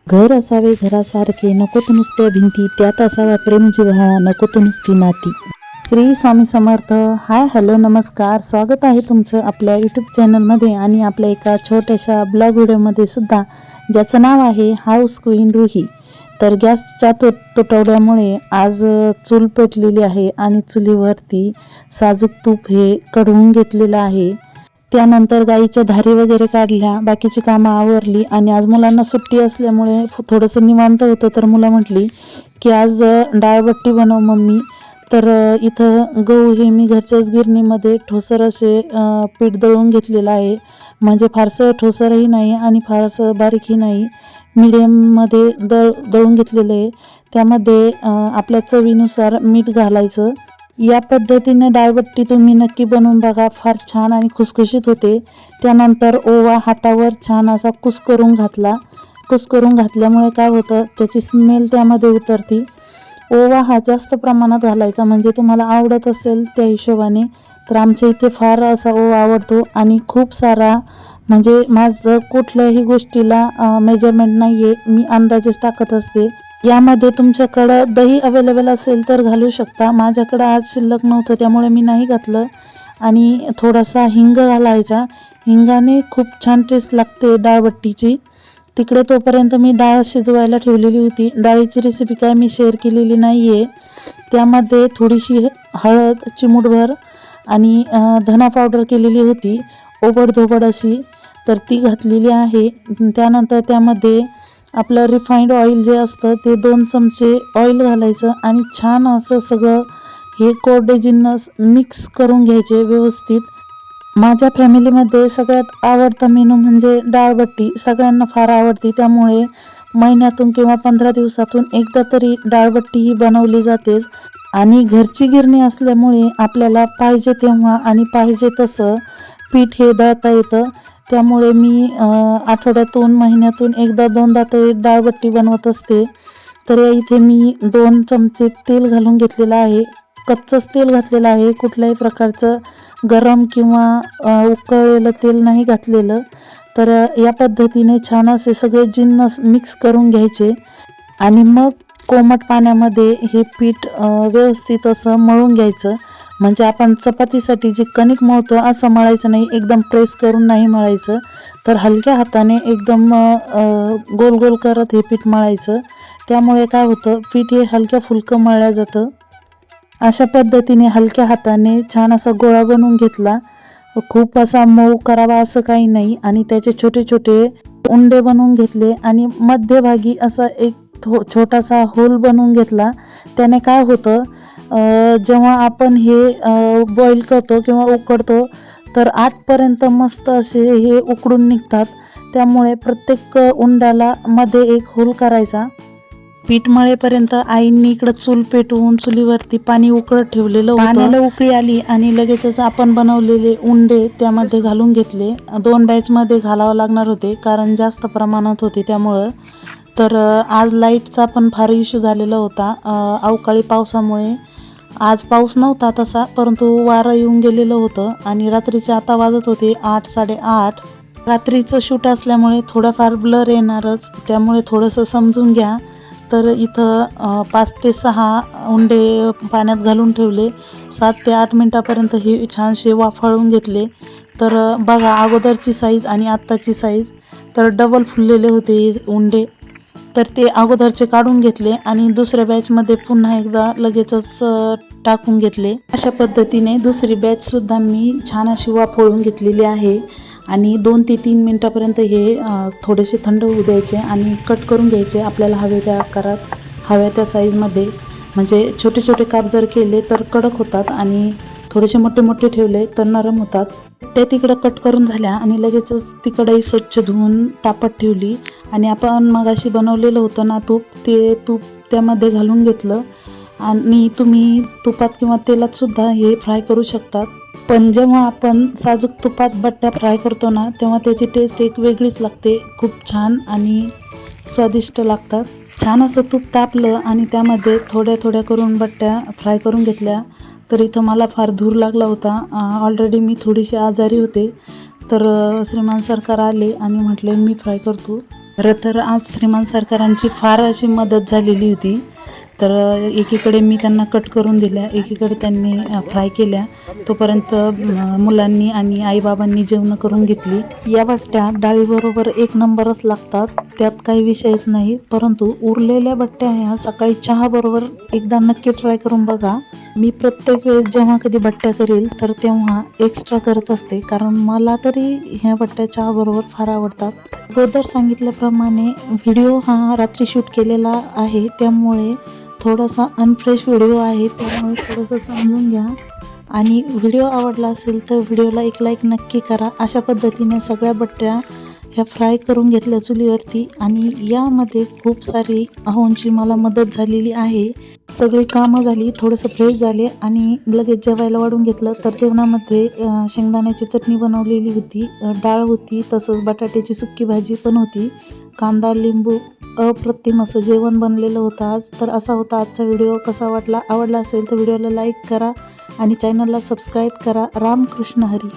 घर असावे घरासारखे, नको तो नुसत्या भिंती, त्यात असावा प्रेम जिव्हाळा, नको तो नुसती नाती. श्री स्वामी समर्थ. हाय हॅलो नमस्कार, स्वागत आहे तुमचं आपल्या यूट्यूब चॅनलमध्ये आणि आपल्या एका छोट्याशा ब्लॉग व्हिडिओमध्ये सुद्धा, ज्याचं नाव आहे हाऊस क्वीन रुही. तर गॅसच्या तुटवड्यामुळे आज चूल पेटलेली आहे आणि चुलीवरती साजूक तूप हे कढवून घेतलेलं आहे. त्यानंतर गाईच्या धारी वगैरे काढल्या, बाकीची कामं आवरली आणि आज मुलांना सुट्टी असल्यामुळे थोडंसं निवांत होतं. तर मुलं म्हटली की आज डाळबट्टी बनव मम्मी. तर इथं गहू हे मी घरच्याच गिरणीमध्ये ठोसर असे पीठ दळून घेतलेलं आहे. म्हणजे फारसं ठोसरही नाही आणि फारसं बारीकही नाही, मिडियममध्ये दळून घेतलेलं आहे. त्यामध्ये आपल्या चवीनुसार मीठ घालायचं. या पद्धतीने डाळबट्टी तुम्ही नक्की बनवून बघा, फार छान आणि खुसखुशीत होते. त्यानंतर ओवा हातावर छान असा कुस्करून घातला. कुस्करून घातल्यामुळे काय होतं, त्याची स्मेल त्यामध्ये उतरती. ओवा हा जास्त प्रमाणात घालायचा, म्हणजे तुम्हाला आवडत असेल त्या हिशोबाने. तर आमच्या इथे फार असा ओवा आवडतो आणि खूप सारा, म्हणजे माझं कुठल्याही गोष्टीला मेजरमेंट नाही आहे, मी अंदाजेच टाकत असते. यामध्ये तुमच्याकडं दही अवेलेबल असेल तर घालू शकता. माझ्याकडं आज शिल्लक नव्हतं त्यामुळे मी नाही घातलं. आणि थोडासा हिंग घालायचा. हिंगाने खूप छान टेस्ट लागते डाळबट्टीची. तिकडे तोपर्यंत मी डाळ शिजवायला ठेवलेली होती. डाळीची रेसिपी काय मी शेअर केलेली नाही आहे. त्यामध्ये थोडीशी हळद, चिमूटभर आणि धना पावडर केलेली होती ओबडधोबड अशी, तर ती घातलेली आहे. त्यानंतर त्यामध्ये आपलं रिफाईंड ऑइल जे असतं ते 2 चमचे ऑइल घालायचं आणि छान असं सगळं हे कोरडे जिन्नस मिक्स करून घ्यायचे व्यवस्थित. माझ्या फॅमिलीमध्ये सगळ्यात आवडता मेनू म्हणजे डाळबट्टी. सगळ्यांना फार आवडते, त्यामुळे महिन्यातून किंवा 15 दिवसातून एकदा तरी डाळबट्टी ही बनवली जातेच. आणि घरची गिरणी असल्यामुळे आपल्याला पाहिजे तेव्हा आणि पाहिजे तसं पीठ हे दळता येतं. त्यामुळे मी आठवड्यातून महिन्यातून एकदा दोनदा तरी डाळबट्टी बनवत असते. तर इथे मी 2 चमचे तेल घालून घेतलेलं आहे. कच्चंच तेल घातलेलं आहे, कुठल्याही प्रकारचं गरम किंवा उकळलेलं तेल नाही घातलेलं. तर या पद्धतीने छान असे सगळे जिन्नस मिक्स करून घ्यायचे आणि मग कोमट पाण्यामध्ये हे पीठ व्यवस्थित असं मळून घ्यायचं. म्हणजे आपण चपातीसाठी जी कणिक मळतो असं मळायचं नाही, एकदम प्रेस करून नाही मळायचं. तर हलक्या हाताने एकदम गोल गोल करत हे पीठ मळायचं. त्यामुळे काय होतं, पीठ हे हलक्या फुलकं मळलं जातं. अशा पद्धतीने हलक्या हाताने छान असा गोळा बनवून घेतला. खूप असा मऊ करावा असं काही नाही आणि त्याचे छोटे छोटे उंडे बनवून घेतले आणि मध्यभागी असा एक छोटासा होल बनवून घेतला. त्याने काय होतं, जेव्हा आपण हे बॉईल करतो किंवा उकडतो तर आतपर्यंत मस्त असे हे उकडून निघतात. त्यामुळे प्रत्येक उंडाला मध्ये एक होल करायचा. पीठ मळेपर्यंत आईंनी इकडं चूल पेटवून चुलीवरती पाणी उकळत ठेवलेलं होतं. पाण्याला उकळी आली आणि लगेचच आपण बनवलेले उंडे त्यामध्ये घालून घेतले. 2 बॅचमध्ये घालावं लागणार होते कारण जास्त प्रमाणात होते त्यामुळं. तर आज लाईटचा पण फार इश्यू झालेला होता अवकाळी पावसामुळे. आज पाऊस नव्हता तसा, परंतु वारं येऊन गेलेलं होतं आणि रात्रीचे आता वाजत होते 8, 8:30. रात्रीचं शूट असल्यामुळे थोडाफार ब्लर येणारच, त्यामुळे थोडंसं समजून घ्या. तर इथं 5 ते 6 उंडे पाण्यात घालून ठेवले. 7 ते 8 मिनटापर्यंत हे छानसे वाफळून घेतले. तर बघा अगोदरची साईज आणि आत्ताची साईज, तर डबल फुललेले होते हे उंडे. तर ते अगोदरचे काढून घेतले आणि दुसऱ्या बॅचमध्ये पुन्हा एकदा लगेचच टाकून घेतले. अशा पद्धतीने दुसरी बॅचसुद्धा मी छान अशी वाफळून घेतलेली आहे. आणि 2 ते 3 मिनटापर्यंत हे थोडेसे थंड होऊ द्यायचे आणि कट करून घ्यायचे आपल्याला हवे त्या आकारात, हव्या त्या साईजमध्ये. म्हणजे छोटे छोटे काप जर केले तर कडक होतात आणि थोडेसे मोठे मोठे ठेवले तर नरम होतात. ते तिकडं कट करून झाल्या आणि लगेचच तिकडंही स्वच्छ धुवून तापत ठेवली आणि आपण मगाशी बनवलेलं होतं ना तूप, ते तूप त्यामध्ये घालून घेतलं. आणि तुम्ही तुपात किंवा तेलातसुद्धा हे फ्राय करू शकतात. पण जेव्हा आपण साजूक तुपात बट्ट्या फ्राय करतो ना, तेव्हा त्याची टेस्ट एक वेगळीच लागते. खूप छान आणि स्वादिष्ट लागतात. छान असं तूप तापलं आणि त्यामध्ये थोड्या थोड्या करून बट्ट्या फ्राय करून घेतल्या. तर इथं मला फार धूर लागला होता. ऑलरेडी मी थोडीशी आजारी होते. तर श्रीमान सरकार आले आणि म्हटले मी फ्राय करतो. खरं तर आज श्रीमान सरकारांची फार अशी मदत झालेली होती. तर एकीकडे मी त्यांना कट करून दिल्या, एकीकडे त्यांनी फ्राय केल्या. तोपर्यंत मुलांनी आणि आईबाबांनी जेवणं करून घेतली. या बट्ट्या डाळीबरोबर एक नंबरच लागतात, त्यात काही विषयच नाही. परंतु उरलेल्या बट्ट्या ह्या सकाळी चहाबरोबर एकदा नक्की ट्राय करून बघा. मी प्रत्येक वेळेस जेव्हा कधी बट्ट्या करेल तर तेव्हा एक्स्ट्रा करत असते, कारण मला तरी ह्या बट्ट्या चहाबरोबर फार आवडतात. अगोदर सांगितल्याप्रमाणे व्हिडिओ हा रात्री शूट केलेला आहे, त्यामुळे थोडासा अनफ्रेश व्हिडिओ आहे, त्यामुळे थोडंसं समजून घ्या. आणि व्हिडिओ आवडला असेल तर व्हिडिओला एक लाईक नक्की करा. अशा पद्धतीने सगळ्या बट्ट्या ह्या फ्राय करून घेतल्या चुलीवरती आणि यामध्ये खूप सारी अहोंची मला मदत झालेली आहे. सगळी कामं झाली, थोडंसं फ्रेश झाले आणि लगेच जेवायला वाढून घेतलं. तर जेवणामध्ये शेंगदाण्याची चटणी बनवलेली होती, डाळ होती, तसंच बटाट्याची सुक्की भाजी पण होती, कांदा लिंबू, अप्रतिम असं जेवण बनलेलं होतं आज. तर असा होता आजचा व्हिडिओ. कसा वाटला? आवडला असेल तर व्हिडिओला लाईक करा आणि चॅनलला सबस्क्राईब करा. रामकृष्ण हरी.